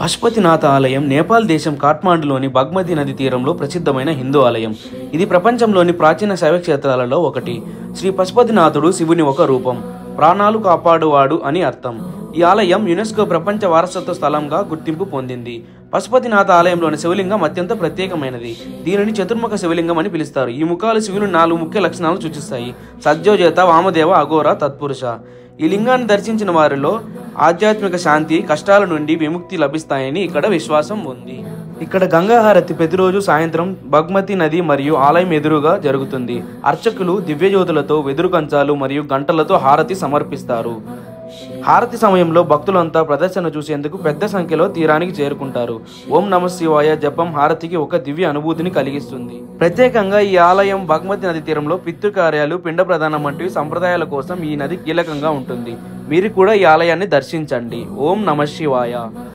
పశుపతినాథ ఆలయం నేపాల్ దేశం కాఠ్మాండులోని బాగ్మతి నది తీరంలో ప్రసిద్ధమైన హిందూ ఆలయం. ఇది ప్రపంచంలోని ప్రాచీన శైవ క్షేత్రాలలో ఒకటి. శ్రీ పశుపతినాథుడు శివుని ఒక రూపం, ప్రాణాలు కాపాడువాడు అని అర్థం. ఈ ఆలయం యునెస్కో ప్రపంచ వారసత్వ స్థలంగా గుర్తింపు పొందింది. పశుపతినాథ ఆలయంలోని శివలింగం అత్యంత ప్రత్యేకమైనది. దీనిని చతుర్ముఖ శివలింగం అని పిలుస్తారు. ఈ ముఖాలు శివుని 4 ముఖ్య లక్షణాలను సూచిస్తాయి: సత్యోజేత, వామదేవ, అఘోర, తత్పురుష. ఈ లింగాన్ని దర్శించిన వారిలో ఆధ్యాత్మిక శాంతి, కష్టాల నుండి విముక్తి లభిస్తాయని ఇక్కడ విశ్వాసం ఉంది. ఇక్కడ గంగా హారతి ప్రతిరోజు సాయంత్రం బాగ్మతి నది మరియు ఆలయం ఎదురుగా జరుగుతుంది. అర్చకులు దివ్యజ్యోతులతో, వెదురు కంచాలు మరియు గంటలతో హారతి సమర్పిస్తారు. హారతి సమయంలో భక్తులంతా ప్రదర్శన చూసేందుకు పెద్ద సంఖ్యలో తీరానికి చేరుకుంటారు. ఓం నమ శివాయ జపం హారతికి ఒక దివ్య అనుభూతిని కలిగిస్తుంది. ప్రత్యేకంగా ఈ ఆలయం బాగ్మతి నది తీరంలో పితృకార్యాలు, పిండ ప్రదానం వంటివి సంప్రదాయాల కోసం ఈ నది కీలకంగా ఉంటుంది. మీరు కూడా ఈ ఆలయాన్ని దర్శించండి. ఓం నమ శివాయ.